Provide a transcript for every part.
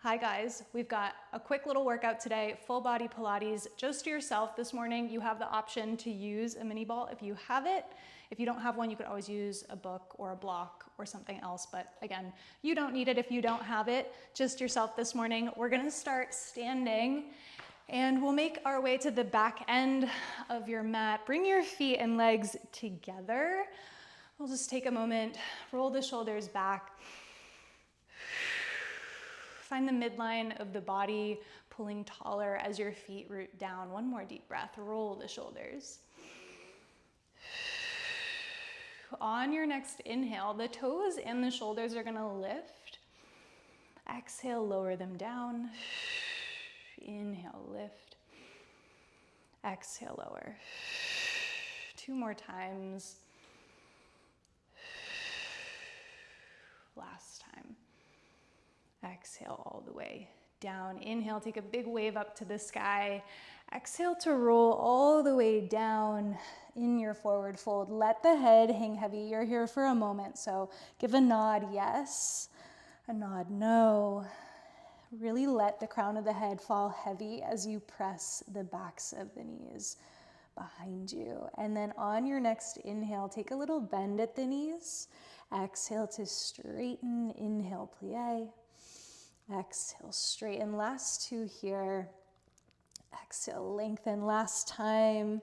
Hi guys, we've got a quick little workout today, full body Pilates, just yourself this morning. You have the option to use a mini ball if you have it. If you don't have one, you could always use a book or a block or something else, but again, you don't need it if you don't have it, just yourself this morning. We're gonna start standing and we'll make our way to the back end of your mat. Bring your feet and legs together. We'll just take a moment, roll the shoulders back. Find the midline of the body pulling taller as your feet root down. One more deep breath, roll the shoulders. On your next inhale, the toes and the shoulders are gonna lift. Exhale, lower them down. Inhale, lift. Exhale, lower. Two more times. Last time. Exhale all the way down. Inhale, take a big wave up to the sky. Exhale to roll all the way down in your forward fold. Let the head hang heavy. You're here for a moment, so give a nod yes, a nod no. Really let the crown of the head fall heavy as you press the backs of the knees behind you. And then on your next inhale, take a little bend at the knees. Exhale to straighten, inhale, plie. Exhale, straighten. Last two here. Exhale, lengthen. Last time.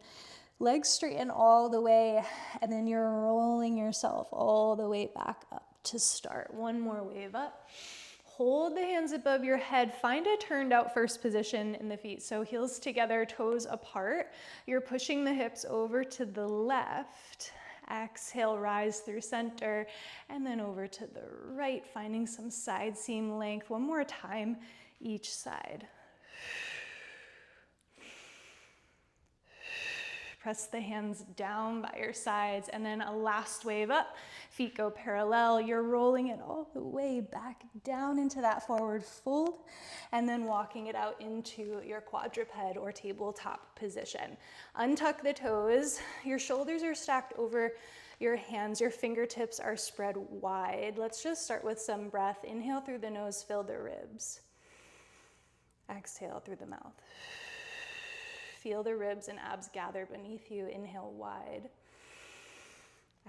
Legs straighten all the way, and then you're rolling yourself all the way back up to start. One more wave up. Hold the hands above your head. Find a turned out first position in the feet. So heels together, toes apart. You're pushing the hips over to the left. Exhale, rise through center, and then over to the right, finding some side seam length. One more time, each side. Press the hands down by your sides, and then a last wave up. Feet go parallel. You're rolling it all the way back down into that forward fold, and then walking it out into your quadruped or tabletop position. Untuck the toes. Your shoulders are stacked over your hands. Your fingertips are spread wide. Let's just start with some breath. Inhale through the nose, fill the ribs. Exhale through the mouth. Feel the ribs and abs gather beneath you. Inhale wide.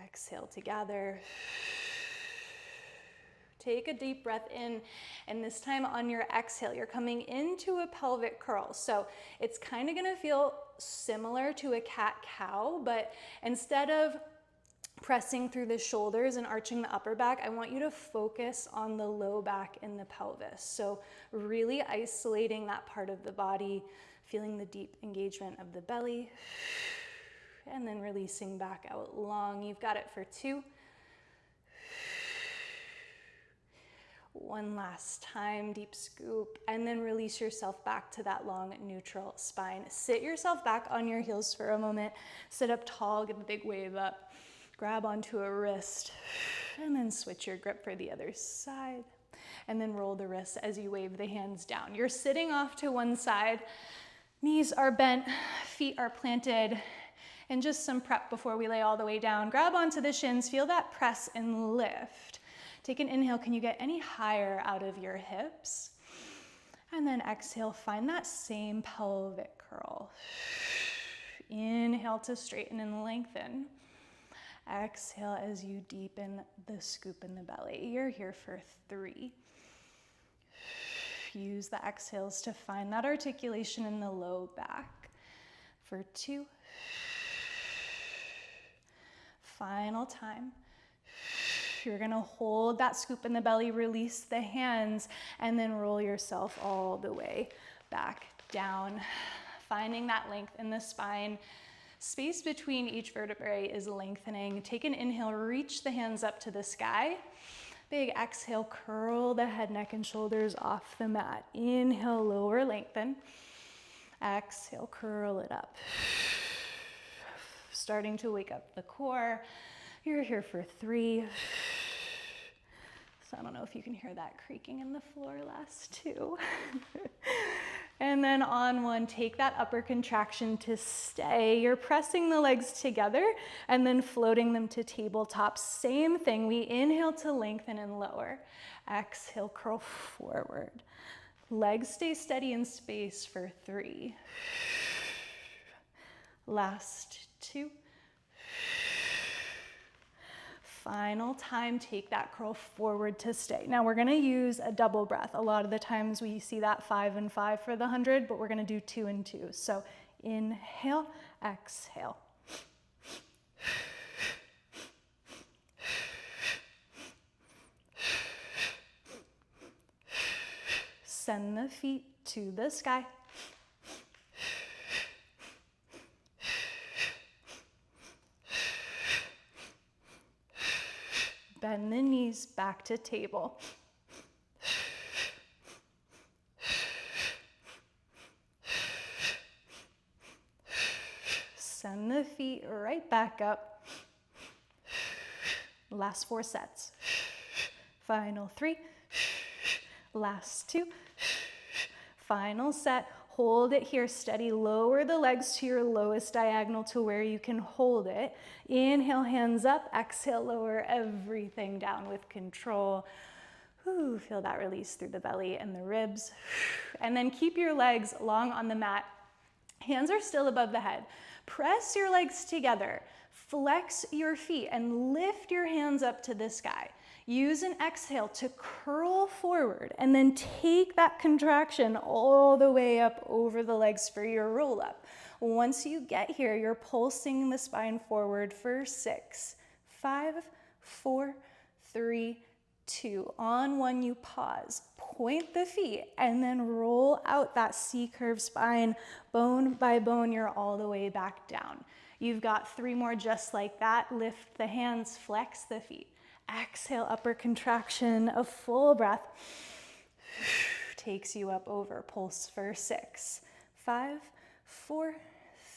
Exhale to gather. Take a deep breath in, and this time on your exhale, you're coming into a pelvic curl. So it's kind of gonna feel similar to a cat-cow, but instead of pressing through the shoulders and arching the upper back, I want you to focus on the low back and the pelvis. So really isolating that part of the body, feeling the deep engagement of the belly, and then releasing back out long. You've got it for 2. One last time, deep scoop, and then release yourself back to that long neutral spine. Sit yourself back on your heels for a moment. Sit up tall, give a big wave up, grab onto a wrist, and then switch your grip for the other side. And then roll the wrists as you wave the hands down. You're sitting off to one side. Knees are bent, feet are planted, and just some prep before we lay all the way down. Grab onto the shins, feel that press and lift. Take an inhale, can you get any higher out of your hips? And then exhale, find that same pelvic curl. Inhale to straighten and lengthen. Exhale as you deepen the scoop in the belly. You're here for 3. Use the exhales to find that articulation in the low back. For 2. Final time. You're gonna hold that scoop in the belly, release the hands, and then roll yourself all the way back down. Finding that length in the spine. Space between each vertebrae is lengthening. Take an inhale, reach the hands up to the sky. Big exhale, curl the head, neck, and shoulders off the mat. Inhale, lower, lengthen. Exhale, curl it up. Starting to wake up the core. You're here for 3. So I don't know if you can hear that creaking in the floor. Last 2. And then on 1, take that upper contraction to stay. You're pressing the legs together and then floating them to tabletop. Same thing, we inhale to lengthen and lower. Exhale, curl forward. Legs stay steady in space for 3. Last 2. Final time, take that curl forward to stay. Now we're gonna use a double breath. A lot of the times we see that 5 and 5 for the 100, but we're gonna do 2 and 2. So inhale, exhale. Send the feet to the sky. Bend the knees back to table. Send the feet right back up. Last 4 sets. Final 3. Last 2. Final set. Hold it here steady. Lower the legs to your lowest diagonal to where you can hold it. Inhale, hands up. Exhale, lower everything down with control. Ooh, feel that release through the belly and the ribs. And then keep your legs long on the mat. Hands are still above the head. Press your legs together. Flex your feet and lift your hands up to the sky. Use an exhale to curl forward and then take that contraction all the way up over the legs for your roll up. Once you get here, you're pulsing the spine forward for 6, 5, 4, 3, 2. On 1, you pause. Point the feet and then roll out that C-curve spine. Bone by bone, you're all the way back down. You've got 3 more just like that. Lift the hands, flex the feet. Exhale, upper contraction, a full breath. Takes you up over. Pulse for 6, 5, 4,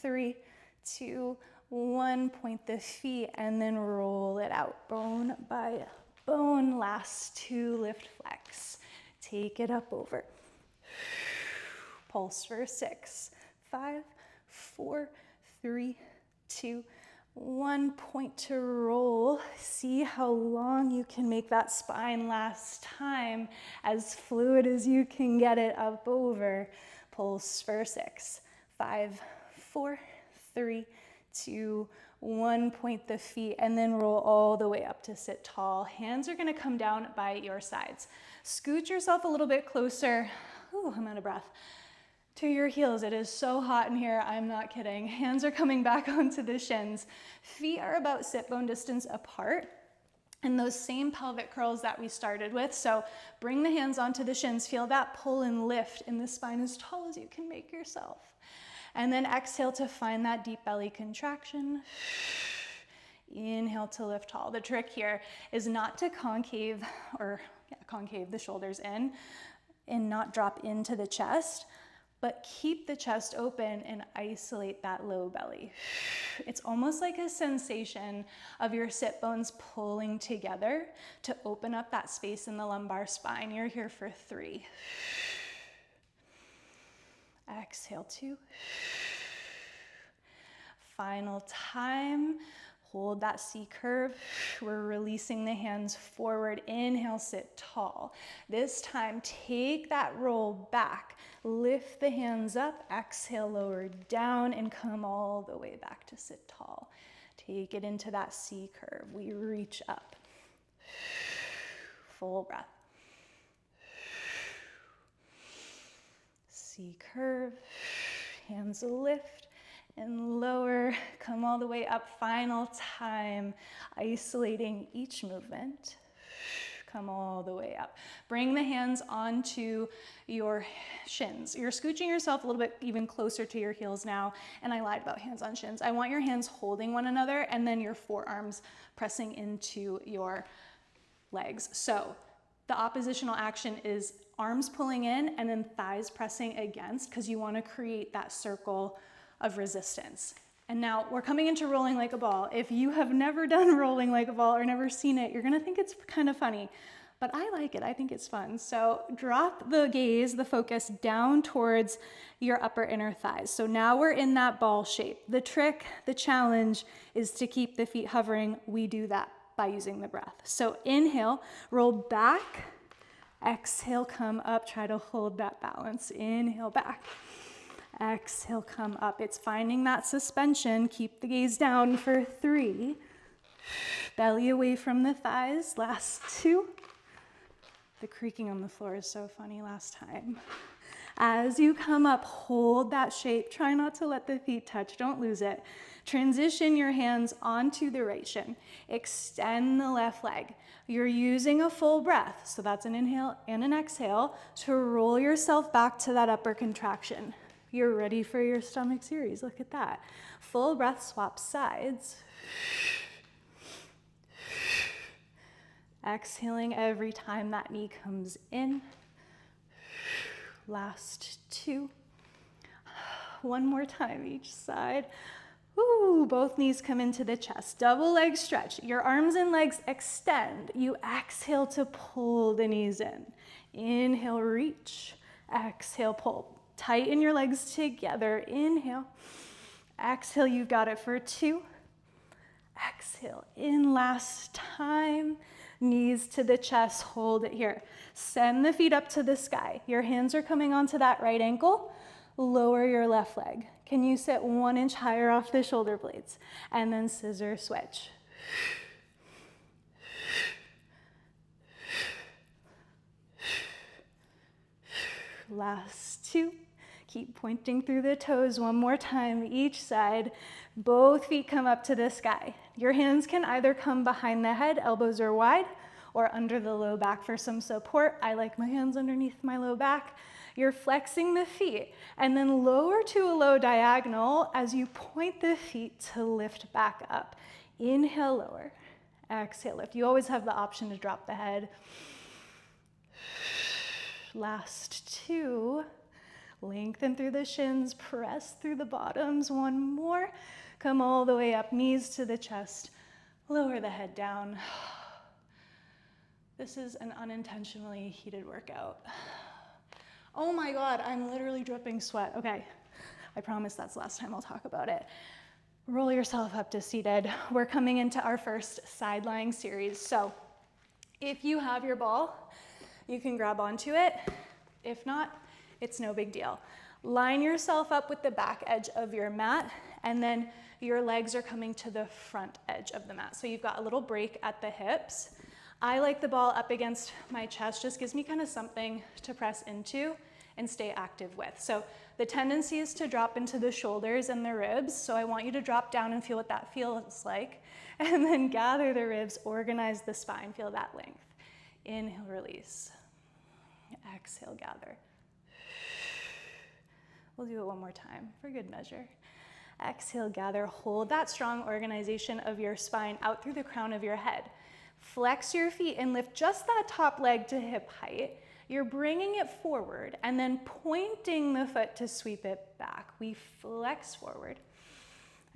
3, 2, 1. Point the feet and then roll it out. Bone by bone. Last 2, lift, flex. Take it up over. Pulse for 6, 5, 4, 3, 2, 1. Point to roll. See how long you can make that spine last time, as fluid as you can get it up over. Pulse for 6, 5, 4, 3, 2, 1. Point the feet and then roll all the way up to sit tall. Hands are gonna come down by your sides. Scoot yourself a little bit closer. Ooh, I'm out of breath. To your heels. It is so hot in here, I'm not kidding. Hands are coming back onto the shins. Feet are about sit bone distance apart. And those same pelvic curls that we started with. So bring the hands onto the shins. Feel that pull and lift in the spine as tall as you can make yourself. And then exhale to find that deep belly contraction. Inhale to lift tall. The trick here is not to concave the shoulders in and not drop into the chest, but keep the chest open and isolate that low belly. It's almost like a sensation of your sit bones pulling together to open up that space in the lumbar spine. You're here for 3. Exhale, 2. Final time. Hold that C curve. We're releasing the hands forward. Inhale, sit tall. This time, take that roll back. Lift the hands up. Exhale, lower down and come all the way back to sit tall. Take it into that C curve. We reach up. Full breath. C curve. Hands lift and lower, come all the way up. Final time, isolating each movement. Come all the way up. Bring the hands onto your shins. You're scooching yourself a little bit even closer to your heels now, and I lied about hands on shins. I want your hands holding one another and then your forearms pressing into your legs. So the oppositional action is arms pulling in and then thighs pressing against, because you want to create that circle of resistance. And now we're coming into rolling like a ball. If you have never done rolling like a ball or never seen it, you're gonna think it's kind of funny, but I like it, I think it's fun. So drop the gaze, the focus down towards your upper inner thighs. So now we're in that ball shape. The trick, the challenge is to keep the feet hovering. We do that by using the breath. So inhale, roll back, Exhale, come up, try to hold that balance. Inhale back. Exhale, come up. It's finding that suspension. Keep the gaze down for 3. Belly away from the thighs. Last 2. The creaking on the floor is so funny last time. As you come up, hold that shape. Try not to let the feet touch. Don't lose it. Transition your hands onto the right shin. Extend the left leg. You're using a full breath, so that's an inhale and an exhale, to roll yourself back to that upper contraction. You're ready for your stomach series. Look at that. Full breath, swap sides. Exhaling every time that knee comes in. Last 2. One more time each side. Ooh, both knees come into the chest. Double leg stretch. Your arms and legs extend. You exhale to pull the knees in. Inhale, reach. Exhale, pull. Tighten your legs together. Inhale. Exhale, you've got it for 2. Exhale, in last time. Knees to the chest, hold it here. Send the feet up to the sky. Your hands are coming onto that right ankle. Lower your left leg. Can you sit 1 inch higher off the shoulder blades? And then scissor switch. Last 2. Keep pointing through the toes one more time, each side. Both feet come up to the sky. Your hands can either come behind the head, elbows are wide, or under the low back for some support. I like my hands underneath my low back. You're flexing the feet, and then lower to a low diagonal as you point the feet to lift back up. Inhale, lower. Exhale, lift. You always have the option to drop the head. Last 2. Lengthen through the shins, press through the bottoms. One more. Come all the way up, knees to the chest. Lower the head down. This is an unintentionally heated workout. Oh my God, I'm literally dripping sweat. Okay, I promise that's the last time I'll talk about it. Roll yourself up to seated. We're coming into our first side lying series. So if you have your ball, you can grab onto it. If not, it's no big deal. Line yourself up with the back edge of your mat, and then your legs are coming to the front edge of the mat. So you've got a little break at the hips. I like the ball up against my chest, just gives me kind of something to press into and stay active with. So the tendency is to drop into the shoulders and the ribs. So I want you to drop down and feel what that feels like. And then gather the ribs, organize the spine, feel that length. Inhale, release. Exhale, gather. We'll do it one more time for good measure. Exhale, gather. Hold that strong organization of your spine out through the crown of your head. Flex your feet and lift just that top leg to hip height. You're bringing it forward and then pointing the foot to sweep it back. We flex forward.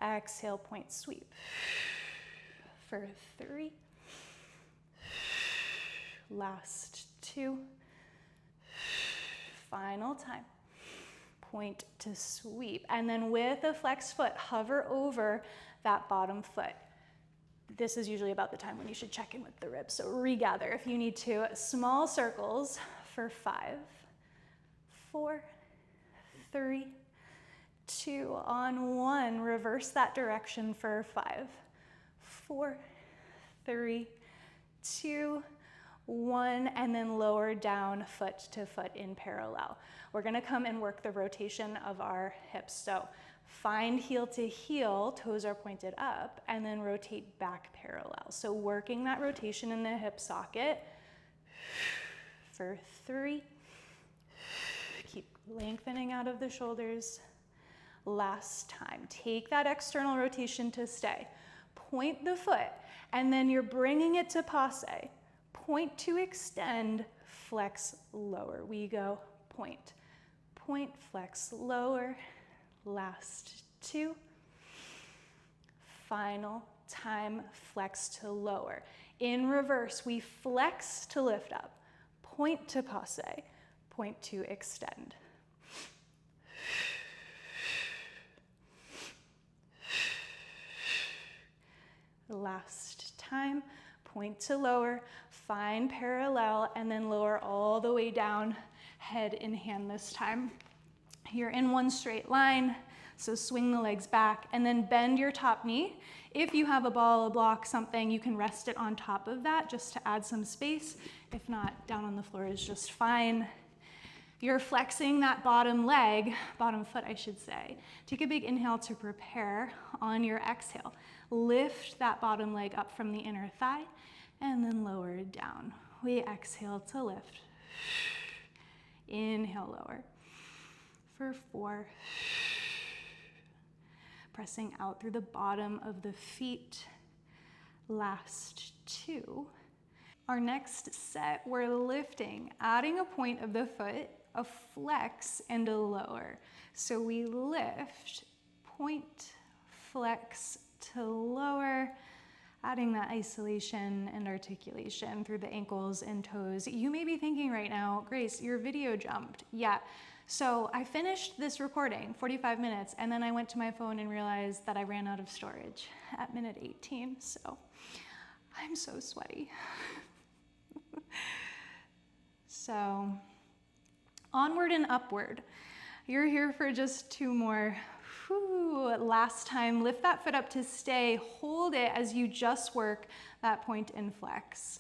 Exhale, point, sweep. For 3. Last 2. Final time. Point to sweep. And then with a flexed foot, hover over that bottom foot. This is usually about the time when you should check in with the ribs. So regather if you need to. Small circles for 5, 4, 3, 2. On 1, reverse that direction for 5, 4, 3, 2, 1, and then lower down foot to foot in parallel. We're gonna come and work the rotation of our hips. So find heel to heel, toes are pointed up, and then rotate back parallel. So working that rotation in the hip socket for 3. Keep lengthening out of the shoulders. Last time. Take that external rotation to stay. Point the foot, and then you're bringing it to passe. Point to extend, flex, lower. We go point, point, flex, lower. Last 2. Final time, flex to lower. In reverse, we flex to lift up. Point to passe, point to extend. Last time, point to lower, Find parallel and then lower all the way down, head in hand this time. You're in one straight line, so swing the legs back and then bend your top knee. If you have a ball, a block, something, you can rest it on top of that just to add some space. If not, down on the floor is just fine. You're flexing that bottom leg, bottom foot I should say. Take a big inhale to prepare. On your exhale, lift that bottom leg up from the inner thigh and then lower it down. We exhale to lift. Inhale, lower. For 4. Pressing out through the bottom of the feet. Last 2. Our next set, we're lifting, adding a point of the foot, a flex, and a lower. So we lift, point, flex to lower, adding that isolation and articulation through the ankles and toes. You may be thinking right now, Grace, your video jumped. Yeah. So I finished this recording, 45 minutes, and then I went to my phone and realized that I ran out of storage at minute 18. So I'm so sweaty. So onward and upward. You're here for just 2 more. Whew. Last time, lift that foot up to stay. Hold it as you just work that point and flex.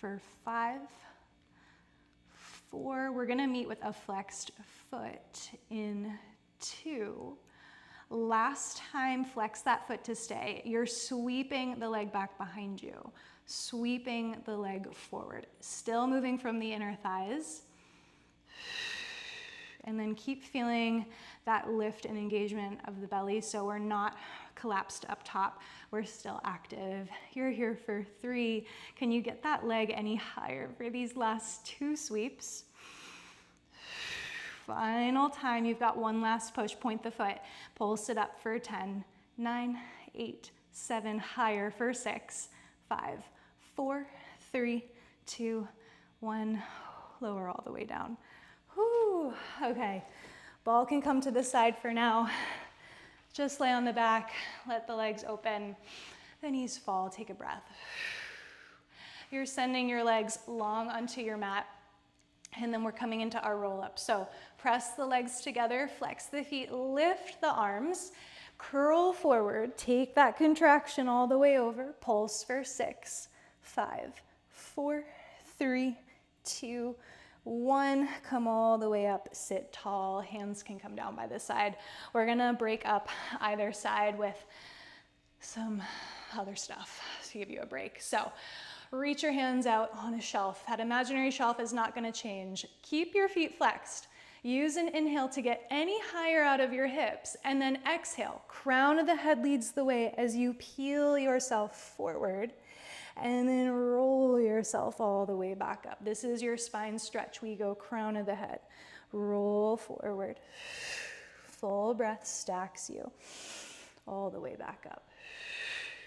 For 5, 4, we're gonna meet with a flexed foot in 2. Last time, flex that foot to stay. You're sweeping the leg back behind you, sweeping the leg forward, still moving from the inner thighs. And then keep feeling that lift and engagement of the belly so we're not collapsed up top, we're still active. You're here for 3. Can you get that leg any higher for these last 2 sweeps? Final time, you've got one last push, point the foot, pulse it up for 10, 9, 8, 7, higher for 6, 5, 4, 3, 2, 1, lower all the way down. Whew. Okay, ball can come to the side for now. Just lay on the back, let the legs open, the knees fall, take a breath. You're sending your legs long onto your mat, and then we're coming into our roll up. So press the legs together, flex the feet, lift the arms, curl forward, take that contraction all the way over, pulse for 6, 5, 4, 3, 2, 1, come all the way up, sit tall, hands can come down by the side. We're gonna break up either side with some other stuff to give you a break. So reach your hands out on a shelf. That imaginary shelf is not gonna change. Keep your feet flexed. Use an inhale to get any higher out of your hips, and then exhale. Crown of the head leads the way as you peel yourself forward. And then roll yourself all the way back up. This is your spine stretch. We go crown of the head. Roll forward. Full breath stacks you all the way back up.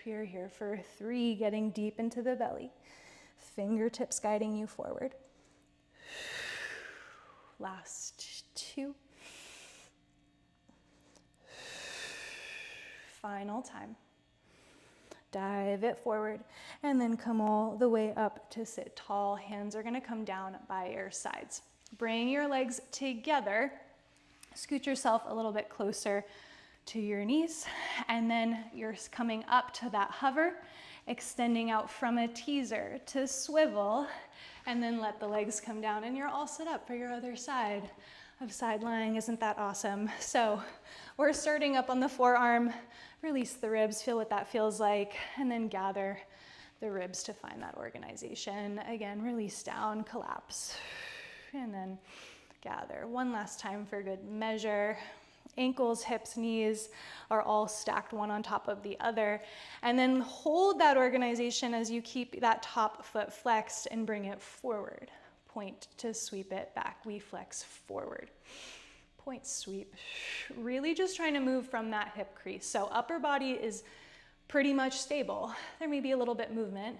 You're here for 3, getting deep into the belly. Fingertips guiding you forward. Last 2. Final time. Dive it forward and then come all the way up to sit tall. Hands are gonna come down by your sides. Bring your legs together. Scoot yourself a little bit closer to your knees, and then you're coming up to that hover, extending out from a teaser to swivel, and then let the legs come down, and you're all set up for your other side of side lying. Isn't that awesome? So we're starting up on the forearm. Release the ribs, feel what that feels like, and then gather the ribs to find that organization. Again, release down, collapse, and then gather. One last time for good measure. Ankles, hips, knees are all stacked one on top of the other. And then hold that organization as you keep that top foot flexed and bring it forward. Point to sweep it back. We flex forward. Point, sweep. Really just trying to move from that hip crease. So upper body is pretty much stable. There may be a little bit movement,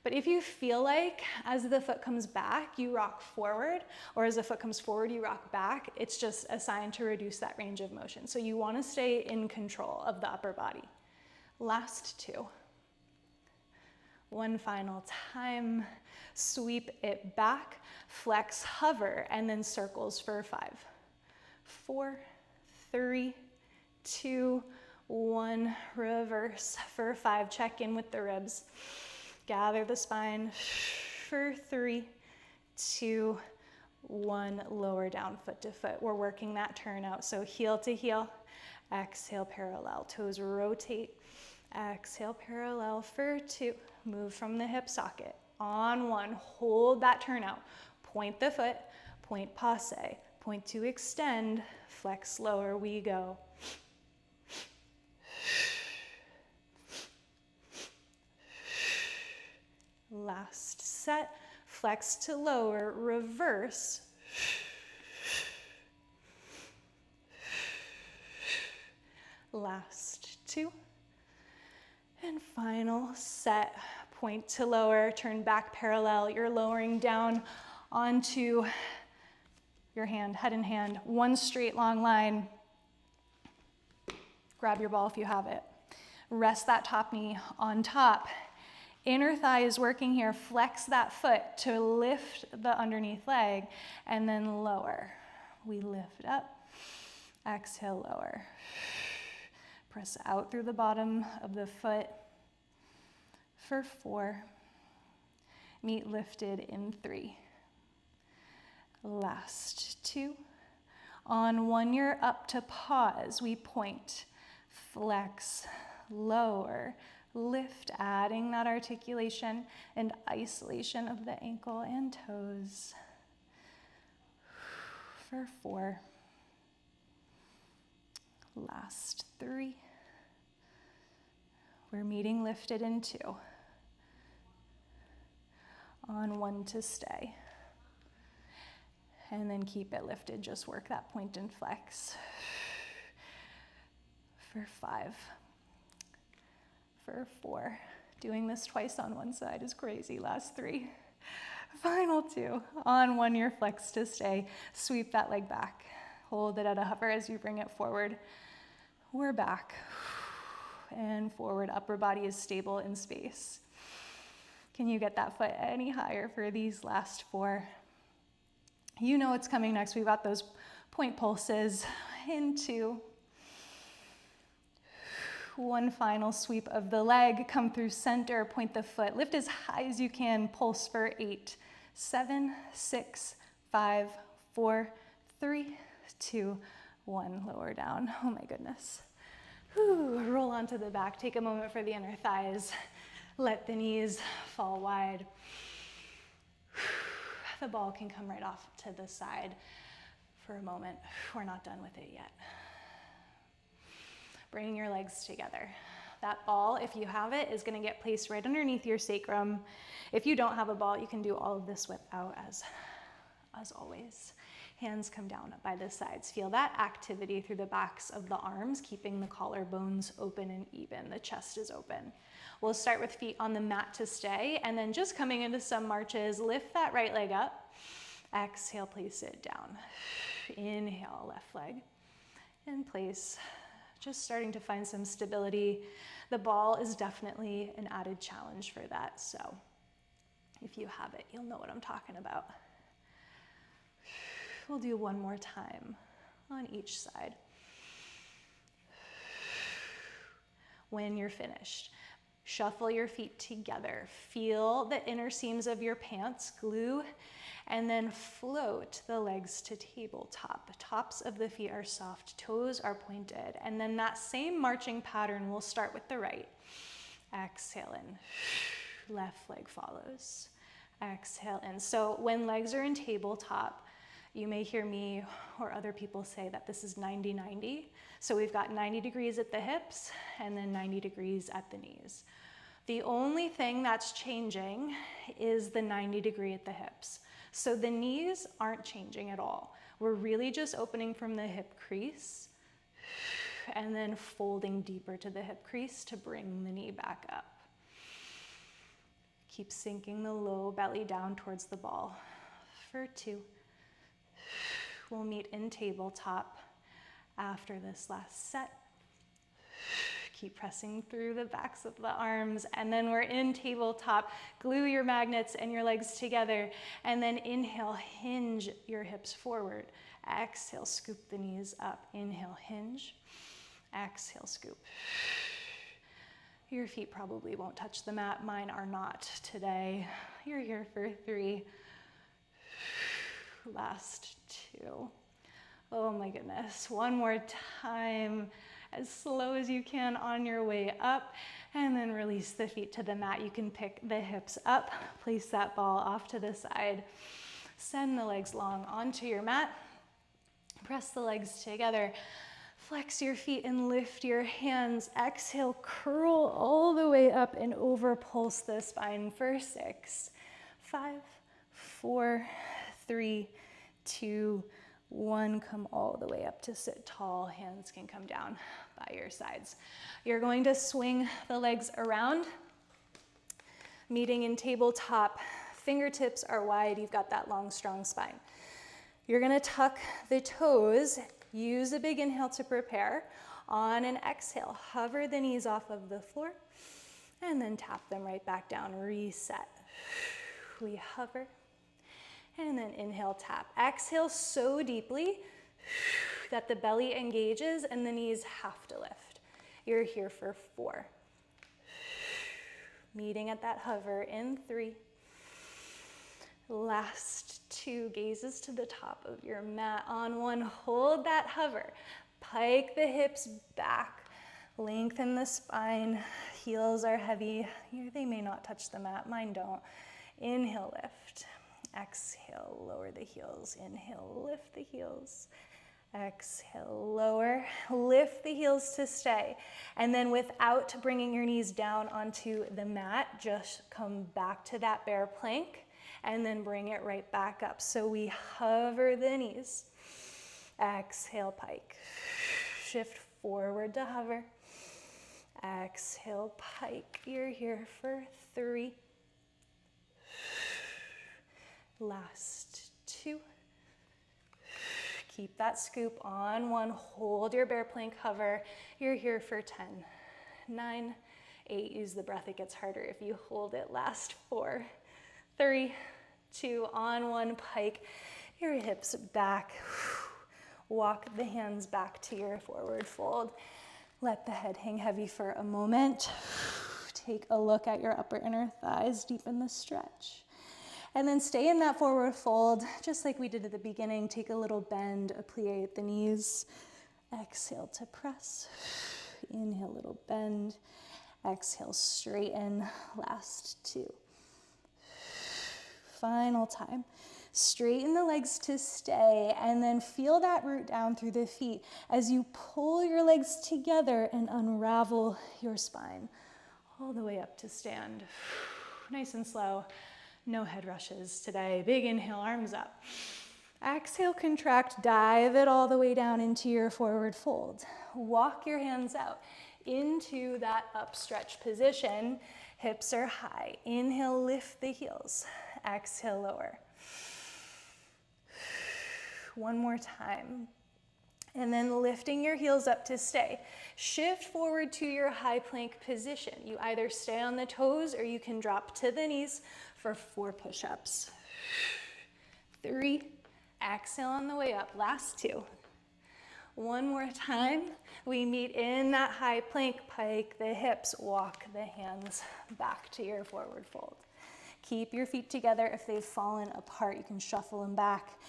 but if you feel like as the foot comes back, you rock forward, or as the foot comes forward, you rock back, it's just a sign to reduce that range of motion. So you want to stay in control of the upper body. Last 2. One final time. Sweep it back, flex, hover, and then circles for 5, 4, 3, 2, 1. Reverse for 5. Check in with the ribs. Gather the spine for 3, 2, 1. Lower down foot to foot. We're working that turn out. So heel to heel. Exhale, parallel. Toes rotate. Exhale, parallel for 2. Move from the hip socket. On 1, hold that turn out. Point the foot, point passe, point to extend, flex lower we go. Last set, flex to lower, reverse. Last 2. And final set. Point to lower, turn back parallel. You're lowering down onto your hand, head and hand. One straight long line. Grab your ball if you have it. Rest that top knee on top. Inner thigh is working here. Flex that foot to lift the underneath leg and then lower. We lift up. Exhale, lower. Press out through the bottom of the foot. For 4, meet lifted in 3. Last 2. On 1, you're up to pause. We point, flex, lower, lift, adding that articulation and isolation of the ankle and toes. For 4. Last 3. We're meeting lifted in 2. On 1 to stay. And then keep it lifted, just work that point and flex. For 5. For 4. Doing this twice on one side is crazy. Last 3. Final 2. On 1, you're flexed to stay. Sweep that leg back. Hold it at a hover as you bring it forward. We're back. And forward, upper body is stable in space. Can you get that foot any higher for these last 4? You know what's coming next. We've got those point pulses. In 2. One final sweep of the leg. Come through center, point the foot. Lift as high as you can. Pulse for 8, 7, 6, 5, 4, 3, 2, 1. Lower down. Oh my goodness. Whew. Roll onto the back. Take a moment for the inner thighs. Let the knees fall wide. The ball can come right off to the side for a moment. We're not done with it yet. Bring your legs together. That ball, if you have it, is going to get placed right underneath your sacrum. If you don't have a ball, you can do all of this without, as always. Hands come down by the sides. Feel that activity through the backs of the arms, keeping the collarbones open and even. The chest is open. We'll start with feet on the mat to stay, and then just coming into some marches, lift that right leg up. Exhale, place it down. Inhale, left leg. And place. Just starting to find some stability. The ball is definitely an added challenge for that, so if you have it, you'll know what I'm talking about. We'll do one more time on each side. When you're finished, shuffle your feet together. Feel the inner seams of your pants, glue, and then float the legs to tabletop. The tops of the feet are soft, toes are pointed, and then that same marching pattern will start with the right. Exhale in, left leg follows. Exhale in. So when legs are in tabletop, you may hear me or other people say that this is 90-90. So we've got 90 degrees at the hips and then 90 degrees at the knees. The only thing that's changing is the 90 degree at the hips. So the knees aren't changing at all. We're really just opening from the hip crease and then folding deeper to the hip crease to bring the knee back up. Keep sinking the low belly down towards the ball. For 2. We'll meet in tabletop after this last set. Keep pressing through the backs of the arms, and then we're in tabletop. Glue your magnets and your legs together, and then inhale, hinge your hips forward. Exhale, scoop the knees up. Inhale, hinge. Exhale, scoop. Your feet probably won't touch the mat. Mine are not today. You're here for 3. Last 2. Oh my goodness. One more time, as slow as you can on your way up, and then release the feet to the mat. You can pick the hips up, place that ball off to the side, send the legs long onto your mat, press the legs together, flex your feet and lift your hands. Exhale, curl all the way up and over pulse the spine for 6, 5, 4, 3, 2, 1. Come all the way up to sit tall. Hands can come down by your sides. You're going to swing the legs around, meeting in tabletop. Fingertips are wide. You've got that long, strong spine. You're going to tuck the toes. Use a big inhale to prepare. On an exhale, hover the knees off of the floor and then tap them right back down. Reset. We hover and then inhale, tap. Exhale so deeply that the belly engages and the knees have to lift. You're here for 4. Meeting at that hover in 3. Last 2, gazes to the top of your mat. On 1, hold that hover. Pike the hips back. Lengthen the spine. Heels are heavy. They may not touch the mat. Mine don't. Inhale, lift. Exhale, lower the heels. Inhale, lift the heels. Exhale, lower. Lift the heels to stay. And then without bringing your knees down onto the mat, just come back to that bear plank and then bring it right back up. So we hover the knees. Exhale, pike. Shift forward to hover. Exhale, pike. You're here for 3. Last 2. Keep that scoop. On 1, hold your bear plank, hover. You're here for 10, 9, 8. Use the breath, it gets harder if you hold it. Last 4, 3, 2. On 1, pike your hips back. Walk the hands back to your forward fold. Let the head hang heavy for a moment. Take a look at your upper inner thighs, deepen the stretch. And then stay in that forward fold, just like we did at the beginning. Take a little bend, a plie at the knees. Exhale to press. Inhale, little bend. Exhale, straighten. Last 2. Final time. Straighten the legs to stay, and then feel that root down through the feet as you pull your legs together and unravel your spine all the way up to stand. Nice and slow. No head rushes today. Big inhale, arms up. Exhale, contract, dive it all the way down into your forward fold. Walk your hands out into that upstretch position. Hips are high. Inhale, lift the heels. Exhale, lower. One more time. And then lifting your heels up to stay. Shift forward to your high plank position. You either stay on the toes or you can drop to the knees for 4 push-ups. 3, exhale on the way up. Last 2. One more time. We meet in that high plank, pike the hips, walk the hands back to your forward fold. Keep your feet together. If they've fallen apart, you can shuffle them back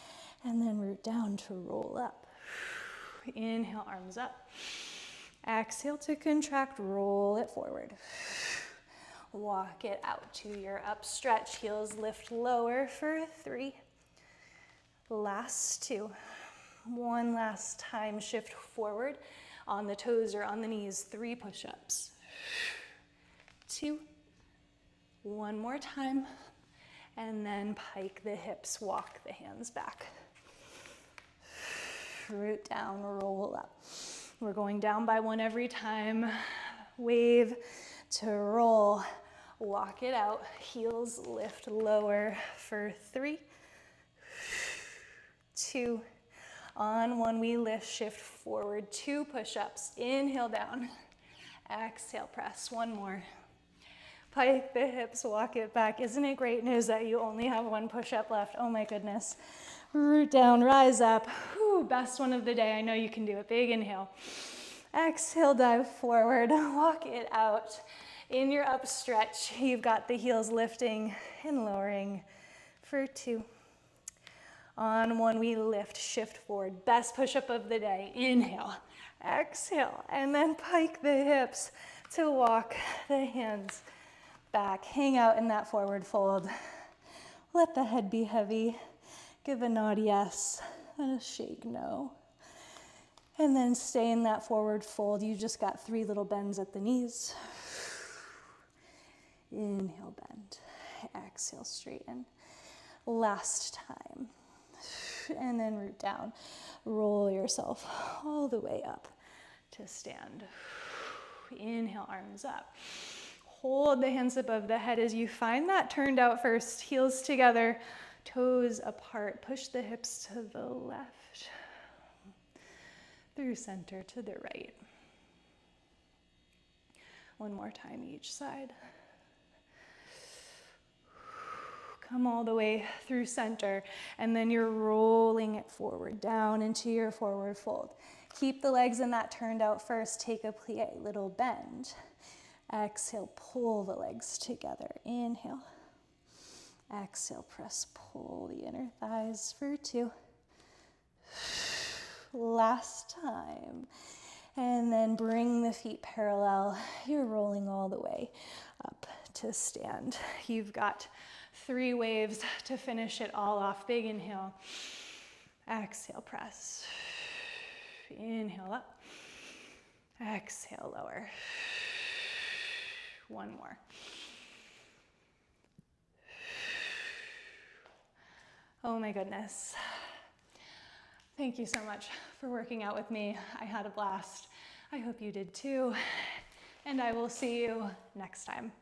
and then root down to roll up. Inhale, arms up. Exhale to contract, roll it forward. Walk it out to your up stretch. Heels lift lower for 3. Last 2. One last time, shift forward on the toes or on the knees. 3 push-ups. 2. One more time. And then pike the hips, walk the hands back. Root down, roll up. We're going down by 1 every time. Wave to roll. Walk it out. Heels lift lower for 3, 2. On 1, we lift, shift forward. 2 push-ups. Inhale down. Exhale, press. One more. Pike the hips, walk it back. Isn't it great news that you only have one push-up left? Oh my goodness. Root down, rise up. Whew, best one of the day. I know you can do it. Big inhale. Exhale, dive forward. Walk it out. In your up stretch, you've got the heels lifting and lowering for 2. On 1, we lift, shift forward. Best push-up of the day. Inhale, exhale, and then pike the hips to walk the hands back. Hang out in that forward fold. Let the head be heavy. Give a nod yes and a shake no. And then stay in that forward fold. You just got 3 little bends at the knees. Inhale, bend. Exhale, straighten. Last time. And then root down. Roll yourself all the way up to stand. Inhale, arms up. Hold the hands above the head as you find that turned out first. Heels together, toes apart. Push the hips to the left. Through center to the right. One more time each side. Come all the way through center, and then you're rolling it forward, down into your forward fold. Keep the legs in that turned out first. Take a plie, little bend. Exhale, pull the legs together. Inhale. Exhale, press, pull the inner thighs for 2. Last time. And then bring the feet parallel. You're rolling all the way up to stand. You've got 3 waves to finish it all off. Big inhale. Exhale, press. Inhale up. Exhale, lower. One more. Oh my goodness. Thank you so much for working out with me. I had a blast. I hope you did too. And I will see you next time.